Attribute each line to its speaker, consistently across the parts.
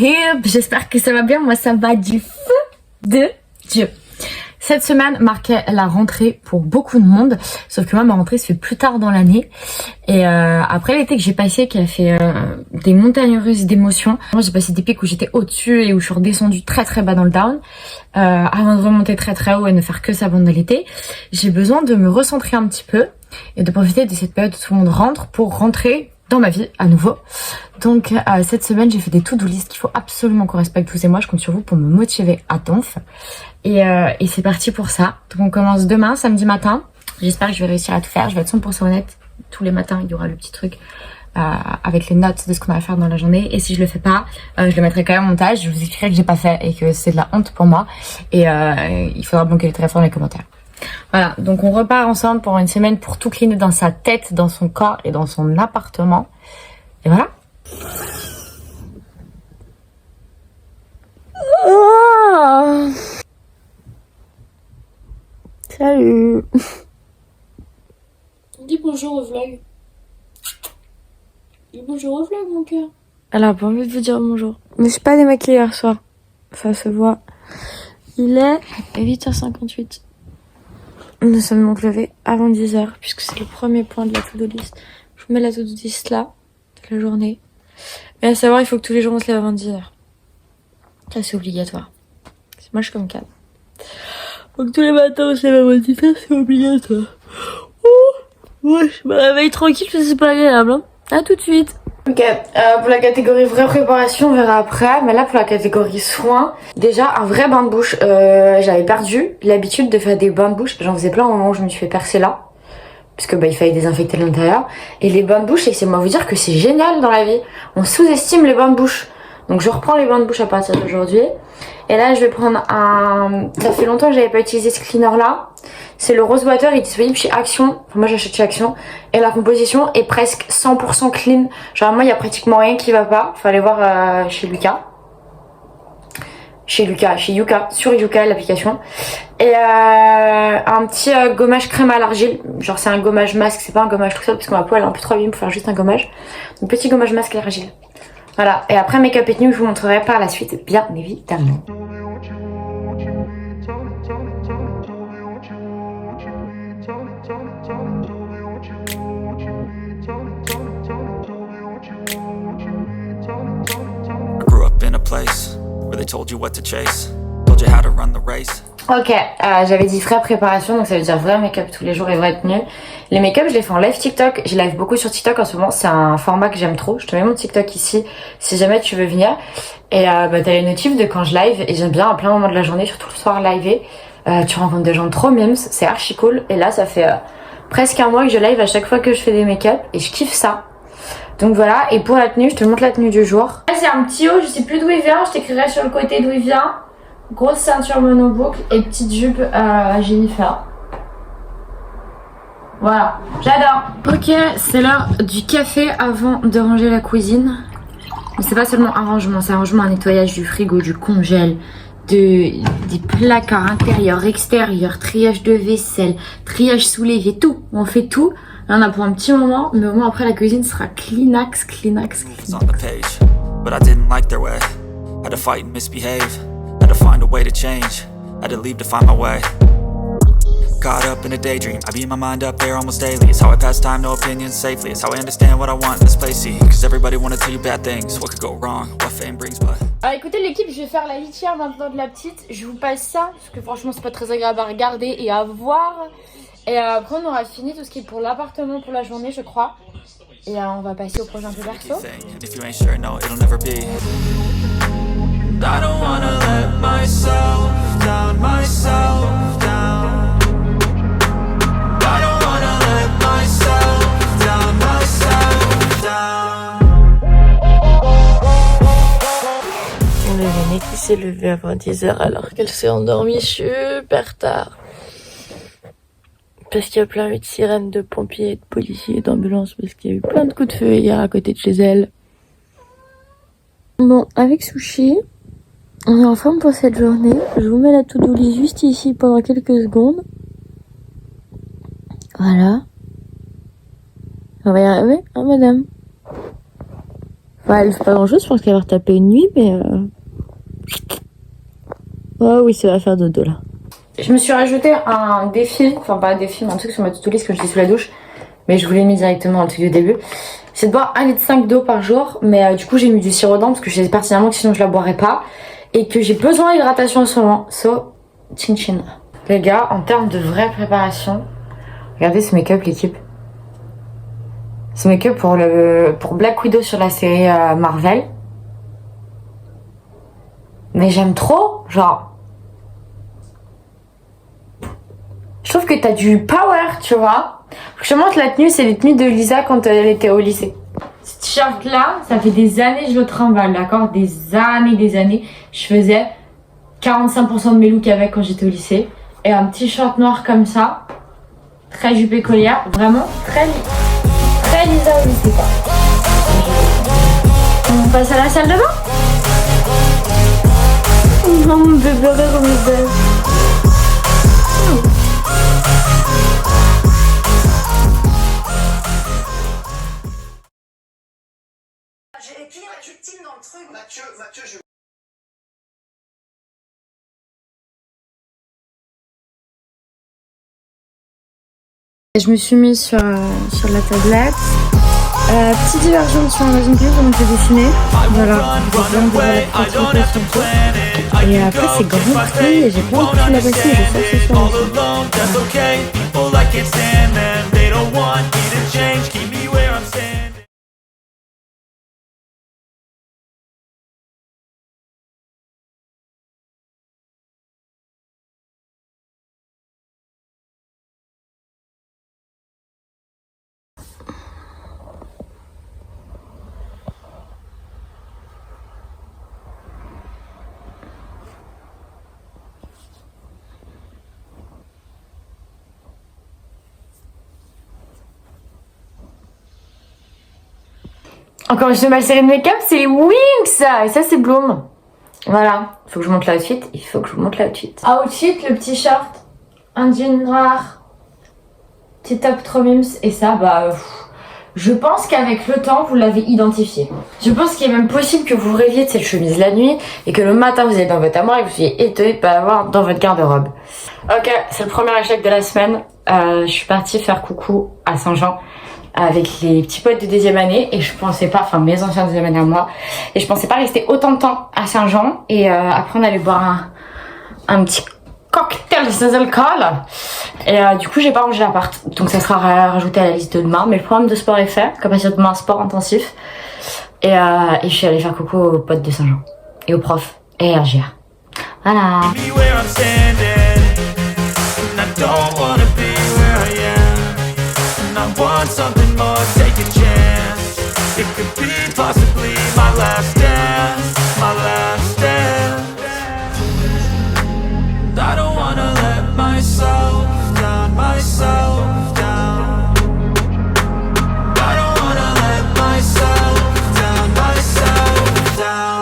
Speaker 1: hip, j'espère que ça va bien, moi ça va du feu de Dieu. Cette semaine marquait la rentrée pour beaucoup de monde, sauf que moi ma rentrée se fait plus tard dans l'année. Et après l'été que j'ai passé, qui a fait des montagnes russes d'émotions, moi j'ai passé des pics où j'étais au-dessus et où je suis redescendue très très bas dans le down, avant de remonter très très haut et ne faire que ça pendant l'été. J'ai besoin de me recentrer un petit peu et de profiter de cette période où tout le monde rentre pour rentrer dans ma vie à nouveau. Donc cette semaine j'ai fait des to-do list qu'il faut absolument qu'on respecte tous, et moi je compte sur vous pour me motiver à donf. Et c'est parti pour ça. Donc on commence demain, samedi matin. J'espère que je vais réussir à tout faire. Je vais être 100% honnête. Tous les matins, il y aura le petit truc avec les notes de ce qu'on va faire dans la journée. Et si je le fais pas, je le mettrai quand même en montage. Je vous expliquerai que j'ai pas fait et que c'est de la honte pour moi. Et il faudra bloquer le téléphone dans les commentaires. Voilà, donc on repart ensemble pour une semaine pour tout cleaner dans sa tête, dans son corps et dans son appartement. Et voilà. Oh, salut.
Speaker 2: Dis bonjour au vlog. Dis bonjour au vlog, mon cœur.
Speaker 1: Elle a pas envie de vous dire bonjour. Mais je suis pas démaquillée hier soir. Ça se voit. Il est 8h58. Nous sommes donc levés avant 10h, puisque c'est le premier point de la to-do list. Je vous mets la to-do list là, de la journée. Mais à savoir, il faut que tous les jours on se lève avant 10h. Ça, c'est obligatoire. Moi, je suis comme Kat. Donc tous les matins on se lève avant 10h, c'est obligatoire. Ouais, je me réveille tranquille parce que c'est pas agréable. Hein. À tout de suite. Ok, pour la catégorie vraie préparation, on verra après. Mais là, pour la catégorie soins, déjà un vrai bain de bouche. J'avais perdu l'habitude de faire des bains de bouche. J'en faisais plein au moment où je me suis fait percer là, parce que il fallait désinfecter l'intérieur. Et les bains de bouche, c'est moi vous dire que c'est génial dans la vie. On sous-estime les bains de bouche. Donc je reprends les bains de bouche à partir d'aujourd'hui. Et là, je vais prendre un... Ça fait longtemps que j'avais pas utilisé ce cleaner là. C'est le Rose Water, il est disponible chez Action. Enfin, moi j'achète chez Action. Et la composition est presque 100% clean. Genre moi il y a pratiquement rien qui va pas. Faut aller voir chez Lucas. Chez Yuka, sur Yuka l'application. Et un petit gommage crème à l'argile. Genre c'est un gommage masque, c'est pas un gommage tout seul parce que ma peau elle est un peu trop abîme pour faire juste un gommage. Un petit gommage masque à l'argile. Voilà, et après Make Up et Nude, je vous montrerai par la suite, bien évidemment. Ok, j'avais dit vraie préparation, donc ça veut dire vrai make-up tous les jours et vraie tenue. Les make-up, je les fais en live TikTok. Je live beaucoup sur TikTok en ce moment. C'est un format que j'aime trop. Je te mets mon TikTok ici si jamais tu veux venir. Et t'as les notifs de quand je live. Et j'aime bien à plein moments de la journée, surtout le soir live. Tu rencontres des gens trop mimes. C'est archi cool. Et là, ça fait presque un mois que je live à chaque fois que je fais des make-up. Et je kiffe ça. Donc voilà. Et pour la tenue, je te montre la tenue du jour. Là, c'est un petit haut. Je sais plus d'où il vient. Je t'écrirai sur le côté d'où il vient. Grosse ceinture monoboucle et petite jupe à Jennifer. Voilà, j'adore. Ok, c'est l'heure du café avant de ranger la cuisine. Mais c'est pas seulement un rangement, c'est un rangement, un nettoyage du frigo, du congèle, des placards intérieurs, extérieurs, triage de vaisselle, triage sous l'évier, tout. On fait tout. Là, on a pour un petit moment, mais au moins après la cuisine sera cleanax. Had to find a way to change, had to leave to find my way. Caught up in a daydream, I beat my mind up there almost daily. It's how I pass time, no opinions safely. It's how I understand what I want in this place, see. Cause everybody wanna tell you bad things, what could go wrong, what fame brings, but... Alors écoutez l'équipe, je vais faire la litière maintenant de la petite. Je vous passe ça, parce que franchement c'est pas très agréable à regarder et à voir. Et après on aura fini tout ce qui est pour l'appartement pour la journée je crois. Et on va passer au projet un peu perso. I don't wanna let myself down, myself down. I don't wanna let myself down, myself down. On a l'aînée qui s'est levée avant 10h alors qu'elle s'est endormie super tard. Parce qu'il y a plein eu de sirènes de pompiers, de policiers, d'ambulances, parce qu'il y a eu plein de coups de feu hier à côté de chez elle. Bon, avec Sushi, on est en forme pour cette journée. Je vous mets la to-do list juste ici pendant quelques secondes. Voilà. On va y arriver, hein, madame? Ouais, elle fait pas grand chose, je pense qu'elle va retaper une nuit, mais oh oui, ça va faire dodo là. Je me suis rajouté un défi, enfin pas un défi, mais un truc sur ma to-do list quand j'étais sous la douche, mais je vous l'ai mis directement dans le truc du début. C'est de boire 1,5 litre d'eau par jour, mais du coup j'ai mis du sirop dedans parce que je sais pertinemment que sinon je la boirais pas et que j'ai besoin d'hydratation en ce moment. So, chin chin. Les gars, en termes de vraie préparation, regardez ce make-up l'équipe. Ce make-up pour Black Widow sur la série Marvel. Mais j'aime trop, genre. Je trouve que t'as du power, tu vois. Je te montre la tenue, c'est les tenues de Lisa quand elle était au lycée. Ce t-shirt là, ça fait des années que je le trimballe, d'accord? Des années. Je faisais 45% de mes looks avec quand j'étais au lycée. Et un t-shirt noir comme ça, très jupe écolière, vraiment très Lisa au lycée quoi. On passe à la salle de bain? Non, mon bébé, regarde comme il baise.
Speaker 3: Et qui est victime dans le truc? Mathieu, je...
Speaker 1: Je me suis mise sur la tablette. Petite diversion sur Amazon Prime, comment je vais dessiner. Voilà, et après c'est grand prix et j'ai plein de petits là-bas, je sais que c'est sur Encore une nouvelle série de make-up, c'est les Wings et ça c'est Bloom. Voilà, faut que je monte l'outfit, Outfit, le petit short, un jean noir, petit top trop mims et ça je pense qu'avec le temps vous l'avez identifié. Je pense qu'il est même possible que vous vous rêviez de cette chemise la nuit et que le matin vous êtes dans votre armoire et que vous soyez étonné de pas l'avoir dans votre garde-robe. Ok, c'est le premier échec de la semaine. Je suis partie faire coucou à Saint-Jean avec les petits potes de deuxième année et je pensais pas, enfin mes anciens deuxième année à moi, et je pensais pas rester autant de temps à Saint-Jean et après on allait boire un petit cocktail sans alcool et du coup j'ai pas rangé l'appart, donc ça sera rajouté à la liste de demain, mais le programme de sport est fait, comme à demain un sport intensif et je suis allée faire coucou aux potes de Saint-Jean et aux profs et à GR. Voilà. Want something more, take a chance. It could be possibly my last dance, my last dance. I don't wanna let myself down, myself down. I don't wanna let myself down, myself down.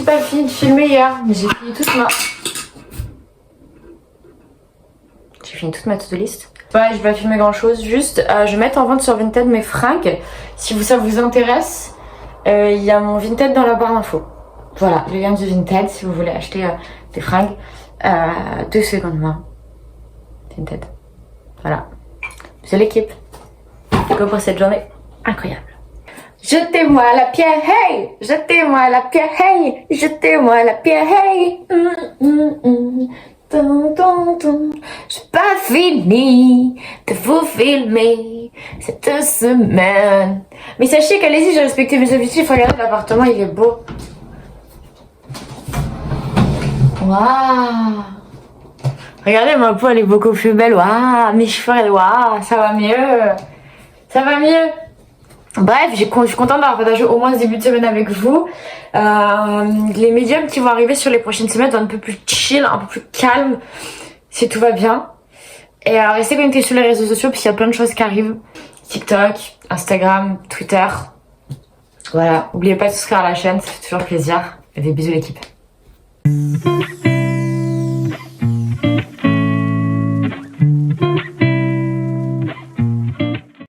Speaker 1: Pas fini de filmer hier, mais j'ai fini toute ma to-do list. Ouais, je vais pas filmer grand chose, juste je vais mettre en vente sur Vinted mes fringues. Si ça vous intéresse, il y a mon Vinted dans la barre d'infos. Voilà, le lien du Vinted si vous voulez acheter des fringues de seconde main. Vinted. Voilà. C'est l'équipe. Go pour cette journée incroyable. Jetez-moi la pierre, hey! Jetez-moi la pierre, hey! Jetez-moi la pierre, hey! J'ai pas fini de vous filmer cette semaine. Mais sachez qu'allez-y, j'ai respecté mes objectifs. Regardez, l'appartement, il est beau. Waouh. Regardez, ma peau, elle est beaucoup plus belle. Waouh, mes cheveux, waouh, ça va mieux. Ça va mieux. Bref, je suis contente d'avoir partagé au moins ce début de semaine avec vous. Les médiums qui vont arriver sur les prochaines semaines sont un peu plus chill, un peu plus calme, si tout va bien. Et restez connectés sur les réseaux sociaux, puisqu'il y a plein de choses qui arrivent. TikTok, Instagram, Twitter. Voilà, n'oubliez pas de souscrire à la chaîne, ça fait toujours plaisir. Et des bisous l'équipe.